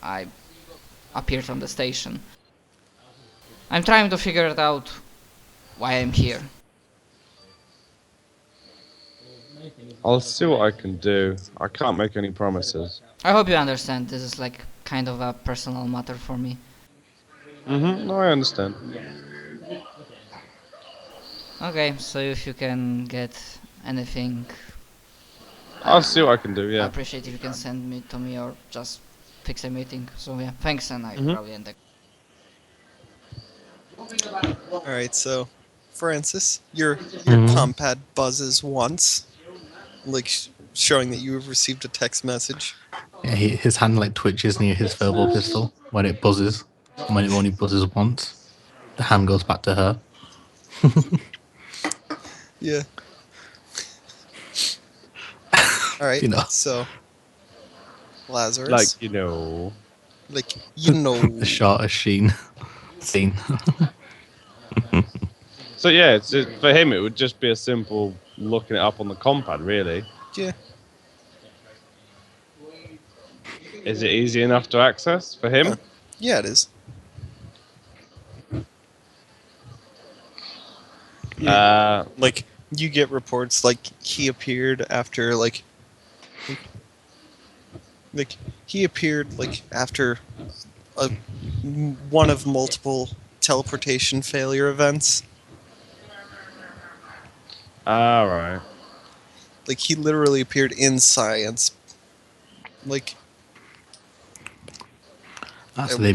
I appeared on the station. I'm trying to figure it out why I'm here. I'll see what I can do. I can't make any promises. I hope you understand, this is like kind of a personal matter for me. No, I understand. Okay, so if you can get anything, I'll see what I can do, I yeah. appreciate if you can send me to me or just fix a meeting. So yeah, thanks, and I probably end the... Alright, so Francis, your Mhm. compad buzzes once, like showing that you have received a text message. Yeah, his hand like twitches near his verbal pistol when it buzzes. And when it only buzzes once, the hand goes back to her. Yeah. Alright, You know. so Lazarus, Like, you know. The shortest scene. So yeah, for him it would just be a simple looking it up on the compad, really. Yeah. Is it easy enough to access for him? Yeah, it is. Like, you get reports like he appeared after he appeared like after one of multiple teleportation failure events. Right. Like, he literally appeared in science. Like, So they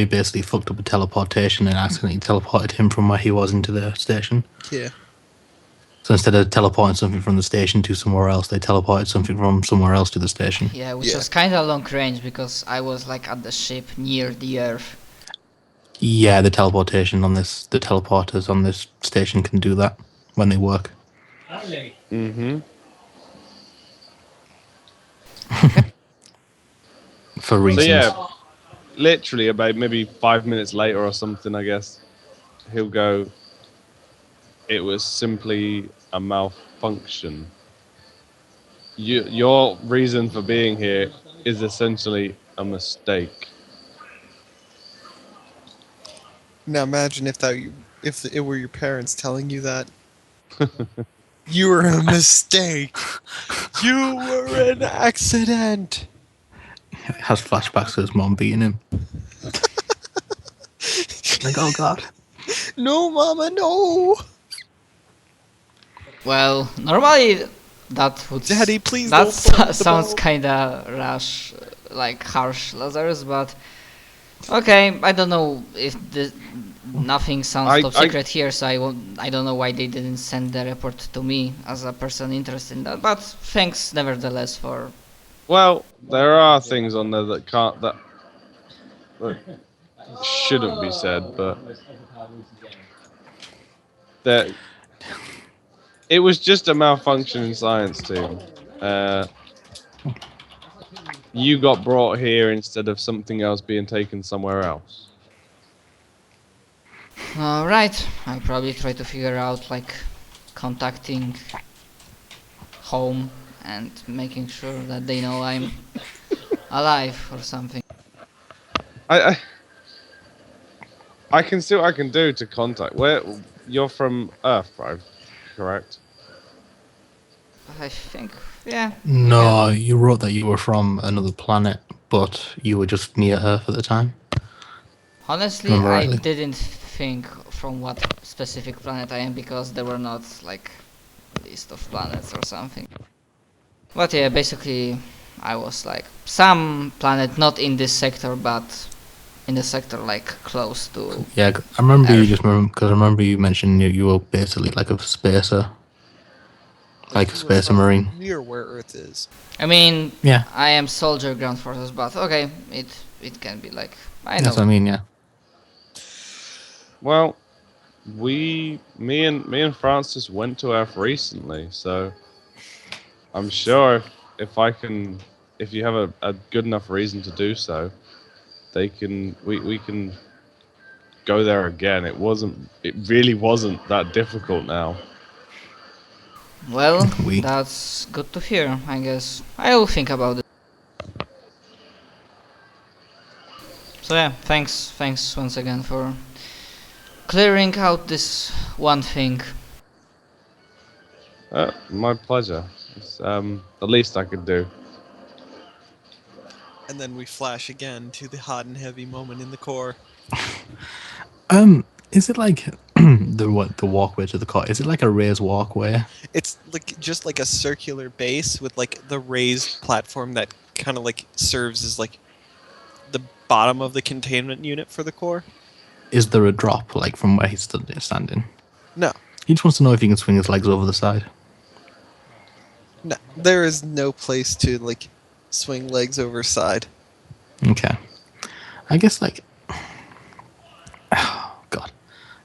basically fucked up a teleportation and accidentally teleported him from where he was into the station. yeah. So instead of teleporting something from the station to somewhere else, they teleported something from somewhere else to the station. Yeah, which Yeah. was kind of long range because I was like at the ship near the Earth. Yeah, the teleporters on this station can do that when they work. For So reasons. yeah, literally about maybe 5 minutes later or something, I guess, he'll go, it was simply a malfunction. Your reason for being here is essentially a mistake. Now imagine if it were your parents telling you that. You were a mistake. You were an accident. Has flashbacks to his mom beating him. Like, oh god. No, Mama, no. Well, normally that would... Daddy, please that don't throw the sounds ball. kinda rash, like harsh, Lazarus, but... Okay, I don't know if nothing sounds top secret here, so I don't know why they didn't send the report to me as a person interested in that, but thanks nevertheless for... Well, there are things on there that shouldn't be said, but that it was just a malfunction in science team. You got brought here instead of something else being taken somewhere else. Alright, I'll probably try to figure out like contacting home and making sure that they know I'm alive or something. I can see what I can do to contact. Where you're from Earth, right? Correct. I think, yeah. No, you wrote that you were from another planet, but you were just near Earth at the time. Honestly, Remember I rightly? didn't think from what specific planet I am because there were not like list of planets or something. But yeah, basically I was like some planet not in this sector but in the sector like close to... Yeah, I remember Earth. because I remember you mentioned you were basically like a spacer. Like a You were spacer from marine. near where Earth is. I mean, Yeah. I am soldier ground forces, but okay, it can be like, I know. That's what I mean, yeah. Well, me and Francis went to Earth recently, so I'm sure if you have a good enough reason to do so, we can go there again. It really wasn't that difficult now. Well, We- that's good to hear, I guess. I'll think about it. So yeah, thanks once again for clearing out this one thing. My pleasure. It's the least I could do. And then we flash again to the hot and heavy moment in the core. Is it like the walkway to the car? Is it like a raised walkway? It's like just like a circular base with like the raised platform that kind of like serves as like the bottom of the containment unit for the core. Is there a drop like from where he's standing? No, He just wants to know if he can swing his legs over the side. no, there is no place to like swing legs over side. Okay. I guess like, oh God,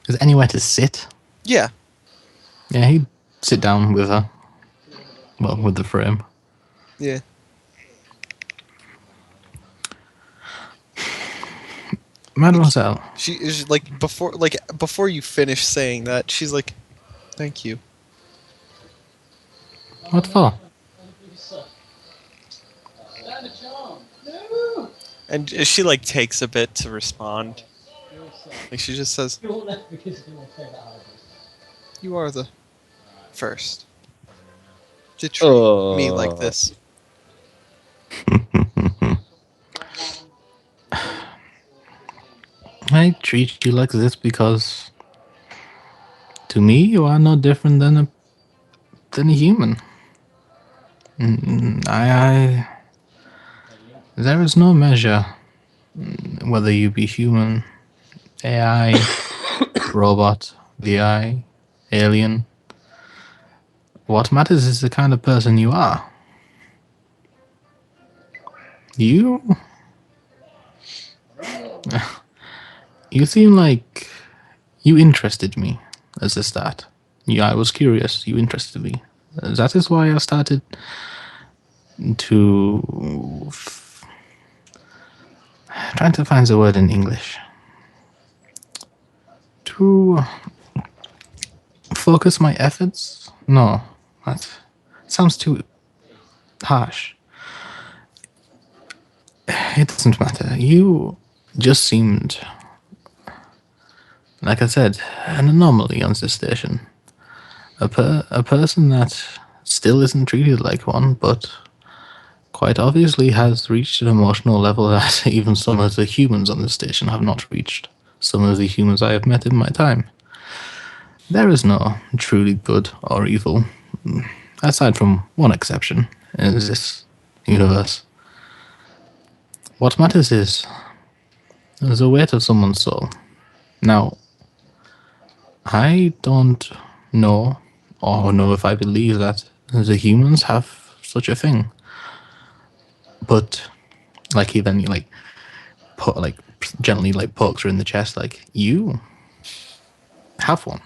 is there anywhere to sit? Yeah, Yeah, he'd sit down with her. Well, with the frame. yeah. Mademoiselle, She is like before you finish saying that, she's like, "Thank you." what for? And she like takes a bit to respond. Like she just says, "You are the first to treat me like this." I treat you like this because, to me, you are no different than a human. There is no measure, whether you be human, AI, robot, VI, alien. What matters is the kind of person you are. You seem like you interested me as a start. I was curious. You interested me. That is why I started to trying to find the word in English. To focus my efforts? No, that sounds too harsh. It doesn't matter. You just seemed, like I said, an anomaly on this station. A person that still isn't treated like one, but quite obviously has reached an emotional level that even some of the humans on this station have not reached. Some of the humans I have met in my time. There is no truly good or evil, aside from one exception in this universe. What matters is the weight of someone's soul. Now, I don't know or know if I believe that the humans have such a thing. But like he then like put like gently like pokes her in the chest, like, you have one.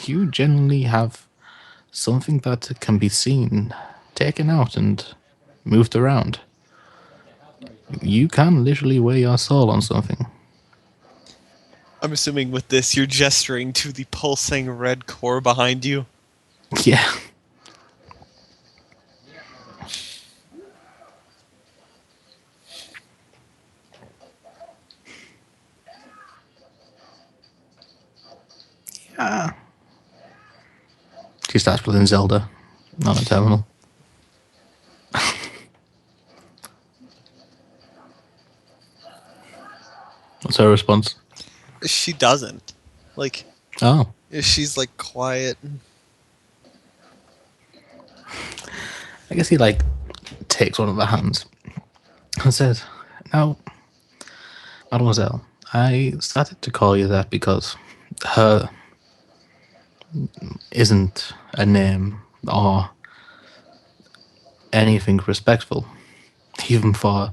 You genuinely have something that can be seen, taken out and moved around. You can literally wear your soul on something. I'm assuming with this, you're gesturing to the pulsing red core behind you. Yeah. Yeah. She starts playing Zelda on a terminal. What's her response? She doesn't. Like, Oh. she's like quiet. I guess he like takes one of her hands and says, "Now, Mademoiselle, I started to call you that because her isn't a name or anything respectful. Even for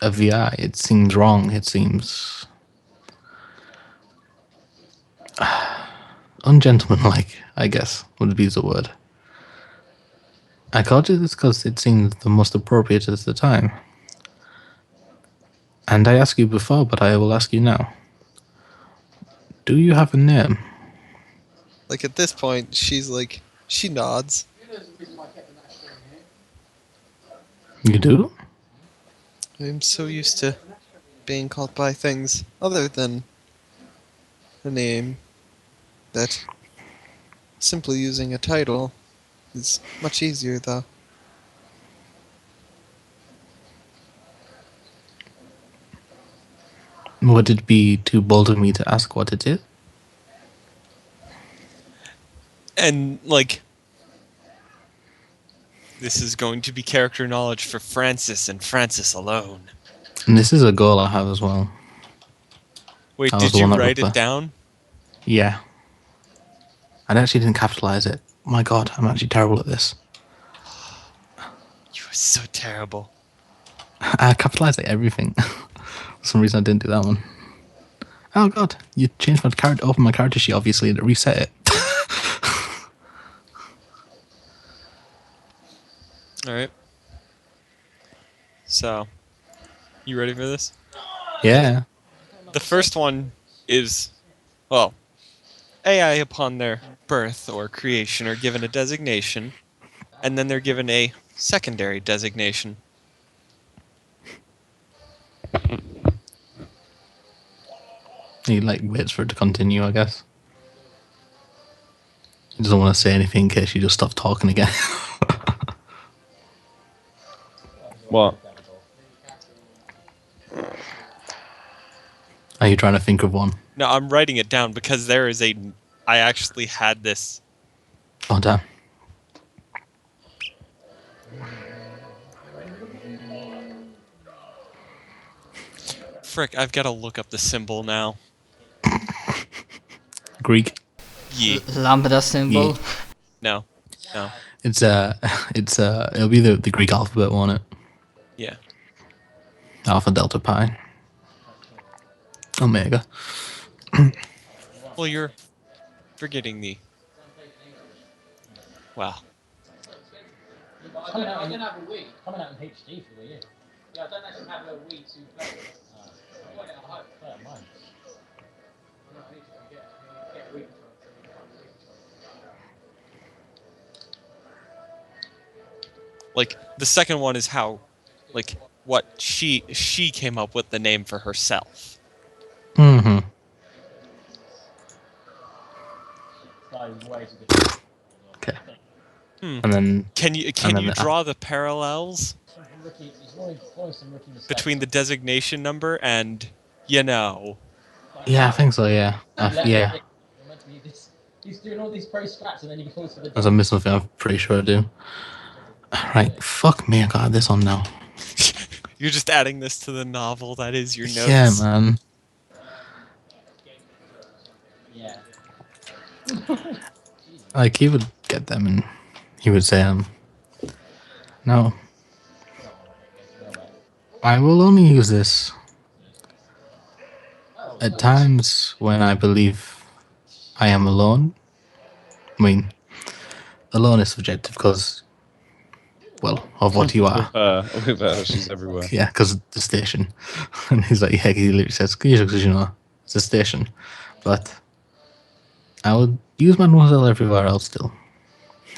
a VI, it seems wrong. It seems ungentlemanlike, I guess, would be the word. I called you this because it seemed the most appropriate at the time. And I asked you before, but I will ask you now. Do you have a name?" Like at this point, she's like, she nods. You do? I'm so used to being called by things other than a name that simply using a title is much easier, though. Would it be too bold of me to ask what it is? And, like, this is going to be character knowledge for Francis and Francis alone. And this is a goal I have as well. Wait, That was did the you one that write was it down? Yeah. I actually didn't capitalize it. My god, I'm actually terrible at this. You are so terrible. I capitalized like everything. For some reason I didn't do that one. Oh god, you changed my character, open my character sheet obviously and reset it. Alright. So, you ready for this? Yeah. The first one is, well, AI upon their birth or creation are given a designation, and then they're given a secondary designation. He like waits for it to continue, I guess. He doesn't want to say anything in case you just stop talking again. What? Are you trying to think of one? No, I'm writing it down because there is a... I actually had this... Oh damn. Frick, I've got to look up the symbol now. Greek. Yeah. Lambda symbol. Yeah. No. No. It's it'll be the Greek alphabet, won't it? Yeah. Alpha, Delta, Pi. Omega. Well, you're forgetting the... Wow. Coming out in HD for the year. Yeah, I don't actually have a Wii to play with. I want it at home. Play at mine. I need to get a Wii. Like, the second one is how... Like, what she came up with the name for herself. Mm-hmm. Okay. Hmm. And then Can you then draw the parallels between the designation number and, you know... yeah, I think so. Yeah. Yeah. He's doing all these pro strats and then he falls for the. As I missed something, I'm pretty sure I do. Right. Fuck me. I got this on now. You're just adding this to the novel that is your notes. Yeah, man. Yeah. Like he would get them and he would say, no. I will only use this at times when I believe I am alone. I mean, alone is subjective because, well, of what you are. With her, she's everywhere. Yeah, because the station. And he's like, yeah, he literally says, because you know, it's a station. But I would use Mademoiselle everywhere else still.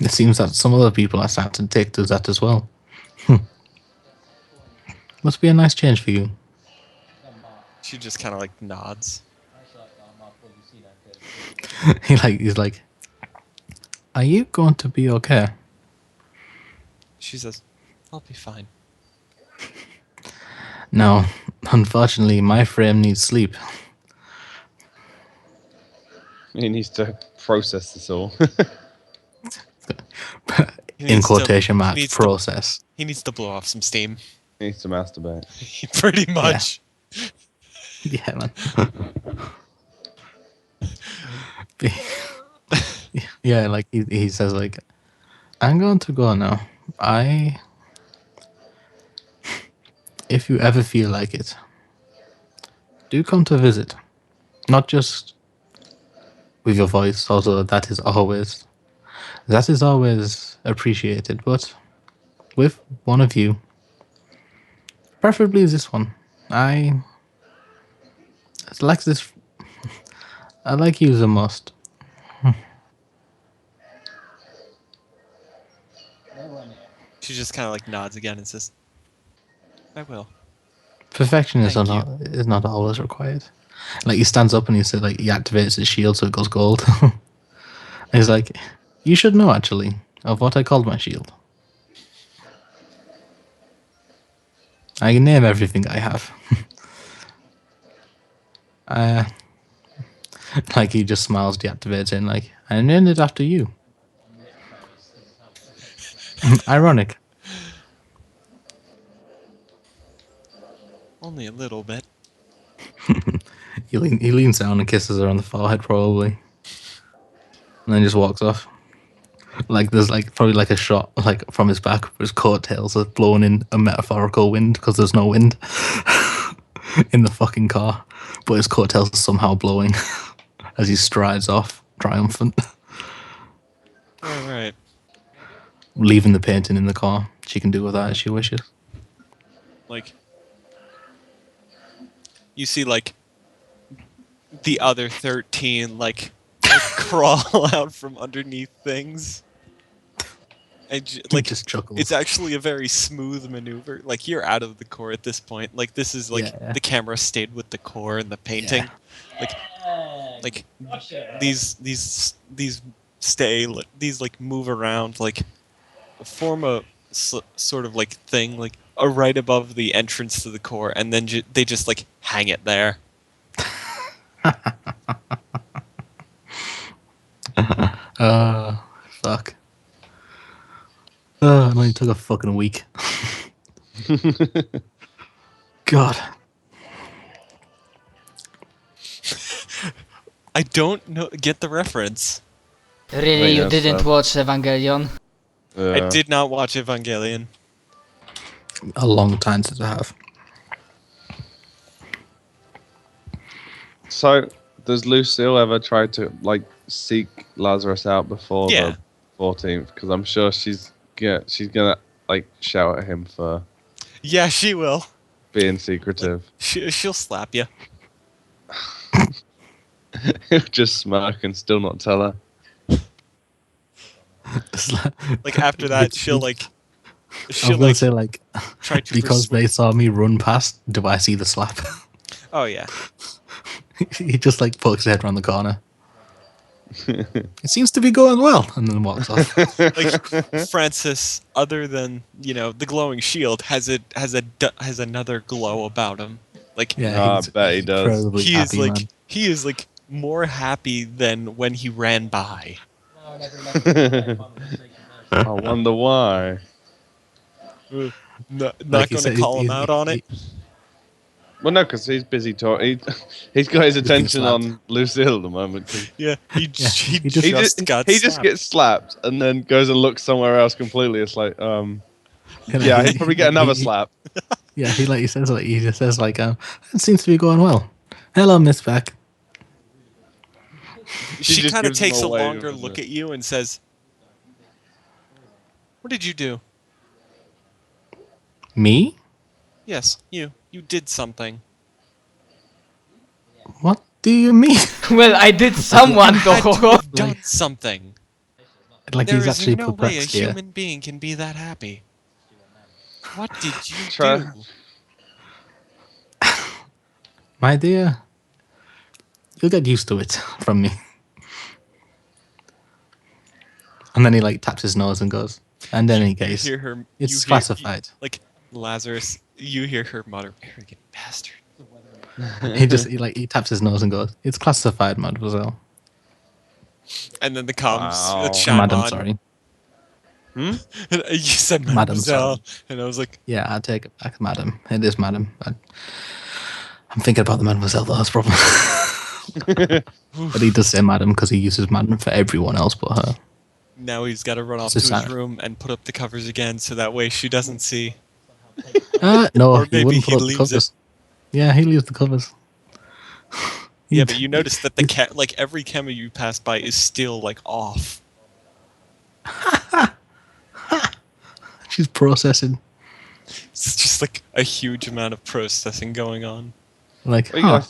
It seems that some other people are starting to take to that as well. Must be a nice change for you. She just kind of like nods. He's like, are you going to be okay? She says, I'll be fine. No, unfortunately, my frame needs sleep. He needs to process this all. He In needs to- quotation he marks, needs to- process. He needs to blow off some steam. He needs to masturbate. Pretty much. Yeah, man. Yeah, like he says, like, I'm going to go now. If you ever feel like it, do come to visit. Not just with your voice, also that is always appreciated, but with one of you, preferably this one. I like this. I like you the most. She just kind of like nods again and says, I will. Perfection is Thank not always required. Like he stands up and he says like he activates his shield so it goes gold. And he's like, you should know actually of what I called my shield. I can name everything I have. Like he just smiles, deactivates it, and like I named it after you. Ironic. Only a little bit. He leans down and kisses her on the forehead, probably, and then just walks off. Like there's like probably like a shot like from his back, where his coattails are blowing in a metaphorical wind because there's no wind in the fucking car, but his coattails are somehow blowing as he strides off, triumphant, All right. leaving the painting in the car. She can do with that as she wishes. Like, you see, like, the other 13, like crawl out from underneath things. And, like, just chuckles. it's actually a very smooth maneuver. Like, you're out of the core at this point. Like, this is, like, Yeah. the camera stayed with the core and the painting. Like, these stay, these, like, move around, like, form a sort of, like, thing, like, right above the entrance to the core, and then they just, like, hang it there. Fuck. It only took a fucking week. God. I don't get the reference. Really, Wait, you that's, didn't watch Evangelion? I did not watch Evangelion. A long time since I have. So, does Lucille ever try to like seek Lazarus out before Yeah. the 14th? Because I'm sure she's gonna like shout at him for Yeah, she will. being secretive. She'll slap you. He'll just smirk and still not tell her. Like after that, she'll I she'll was gonna say like try to because they saw me run past. Do I see the slap? Oh yeah. He just like pokes his head around the corner. It seems to be going well, and then walks off. Like Francis, other than the glowing shield, has another glow about him. Like Yeah, I bet he does. incredibly he is happy, like man. he is like more happy than when he ran by. No, I never remember. I wonder why. Not Like he going said, to call him he- out on it. Well, no, because he's busy talking. He's got his attention slapped. on Lucille at the moment. 'cause Yeah, he he just- got he just slapped. gets slapped and then goes and looks somewhere else completely. It's like, yeah, he'd probably get another slap. Yeah, he just says like, it seems to be going well. Hello, Miss Beck. She just kind of gives him takes a a wave, longer doesn't look it? at you and says, "What did you do?" Me? Yes, you. You did something. What do you mean? Well, I did someone Had to though. have done something. Like There he's is actually no way a perplexed here. human being can be that happy. What did you Try- do? My dear, you'll get used to it from me. And then he like taps his nose and goes, and in any case, You hear her. it's you hear- classified. like Lazarus, you hear her mutter, "Arrogant bastard." He taps his nose and goes, "It's classified, mademoiselle." And then the comms Wow. chime Madam, on. sorry. You said Madam, mademoiselle, sorry. and I was like, Yeah, I take it back, madam. It is madam. I'm thinking about the mademoiselle, though, that's the problem. But he does say madam because he uses madam for everyone else but her. now he's got to run off So to his sad. room and put up the covers again, so that way she doesn't see. No, Or he maybe wouldn't he put up the leaves it. covers. Yeah, he leaves the covers. Yeah, but you notice that like every camera you pass by is still like off. She's processing. It's just like a huge amount of processing going on. Like, Well,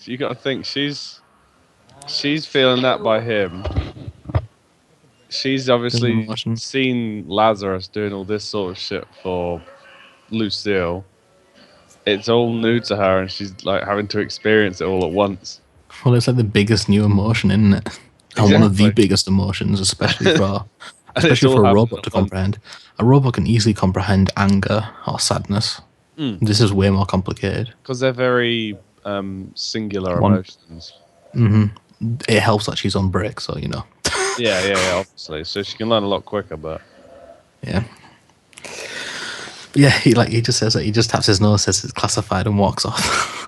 you gotta think she's feeling that by him. She's obviously emotion. seen Lazarus doing all this sort of shit for Lucille. it's all new to her, and she's like having to experience it all at once. Well, it's like the biggest new emotion, isn't it? And one of the Exactly. biggest emotions, especially for And it's all a happening robot at to once. comprehend. A robot can easily comprehend anger or sadness. Mm. This is way more complicated. Because they're very singular One- emotions. It helps that she's on break, so you know. Yeah, obviously. So she can learn a lot quicker, but Yeah. But yeah, he just says that he just taps his nose, says it's classified, and walks off.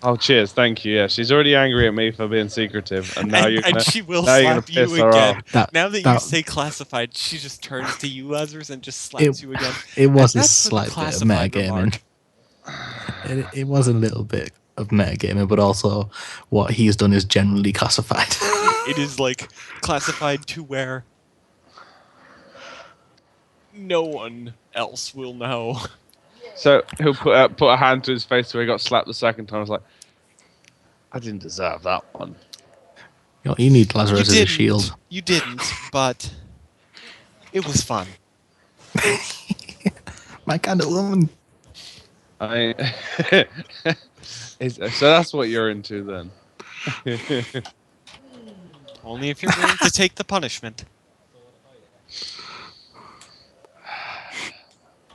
oh, cheers, thank you. Yeah, she's already angry at me for being secretive, and now you're gonna, and she will now you're gonna slap you piss her again. off. Now that you say classified, she just turns to you, Lazarus, and just slaps you again. It was a And that's slight the bit of classified metagaming. remark. It was a little bit of metagaming, but also what he's done is generally classified. It is like classified to where no one else will know. So he'll put a hand to his face where he got slapped the second time. I was like, I didn't deserve that one. You need Lazarus as a shield. You didn't, but it was fun. My kind of woman. So that's what you're into then. Only if you're willing to take the punishment.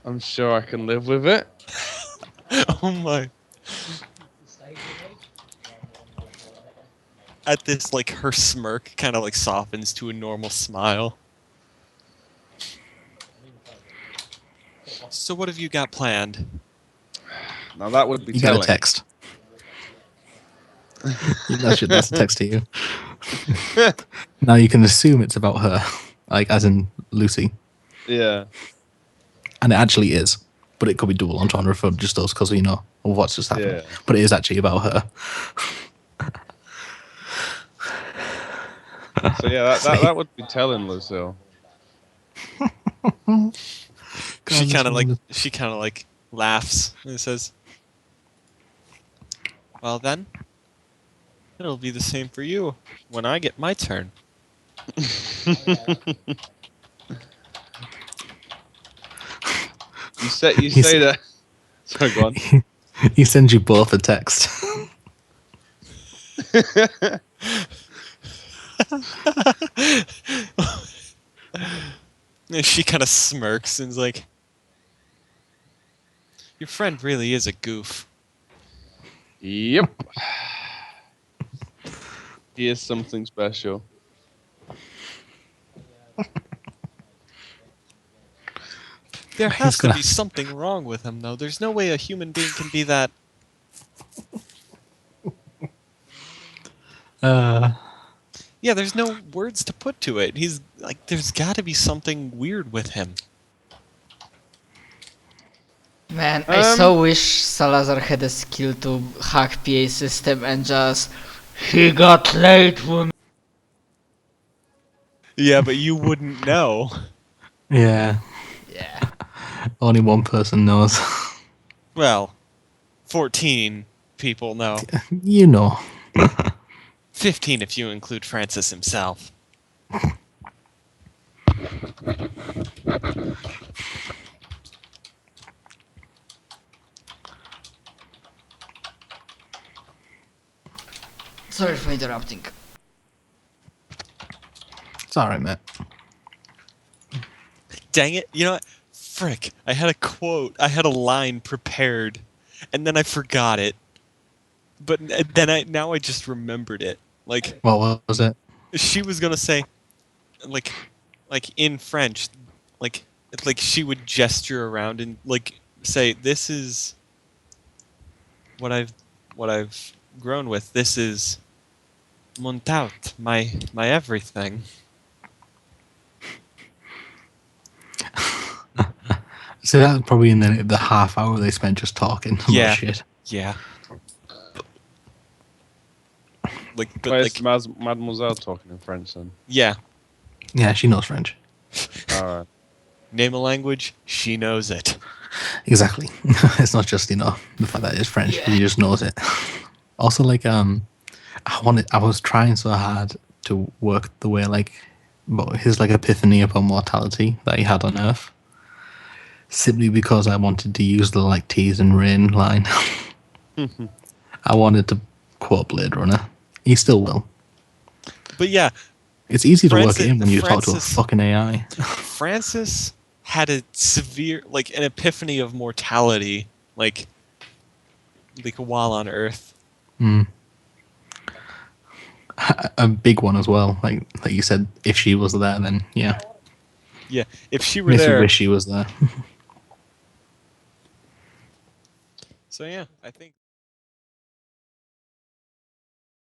I'm sure I can live with it. Oh my. At this, like, her smirk kind of, like, softens to a normal smile. So what have you got planned? Now that would be You telling. got a text. That's a text to you. Now you can assume it's about her, like as in Lucy, Yeah. and it actually is. But it could be double entendre for just us because we know what's just happened. Yeah. But it is actually about her. So yeah, that would be telling, Lucille. She kind of like laughs and says, "Well then, it'll be the same for you when I get my turn." You say that. Sorry, go on. He sends you both a text. And she kind of smirks and is like, "Your friend really is a goof." Yep. He is something special. There has to be something wrong with him, though. There's no way a human being can be that. Yeah, there's no words to put to it. He's like, there's got to be something weird with him. Man, I so wish Salazar had a skill to hack PA system and just... He got late when... Yeah, but you wouldn't know. Yeah. Yeah. Only one person knows. Well, 14 people know. You know. 15 if you include Francis himself. Sorry for interrupting. It's alright, mate. Dang it. You know what? Frick. I had a quote. I had a line prepared. And then I forgot it. But then now I just remembered it. Like, What was it? she was gonna say, like in French, like she would gesture around and like say, "This is what I've grown with. This is mon tout, my everything." So that's probably in the half hour they spent just talking about Yeah. shit. Yeah. Like, but Where's like, Mademoiselle talking in French then? yeah. Yeah, she knows French. Alright. Name a language, she knows it. Exactly. It's not just, the fact that it's French, he just knows it. Also, like, I was trying so hard to work the way, like, his, like, epiphany upon mortality that he had on Earth. simply because I wanted to use the like tease and rain line. I wanted to quote Blade Runner. He still will. But yeah, It's easy to work Francis- in when you talk to a Francis- fucking AI. Francis had a severe, like, an epiphany of mortality, like while on Earth. A big one as well. Like you said, if she was there, then yeah. Yeah, if she were Makes me there. wish she was there. So yeah, I think.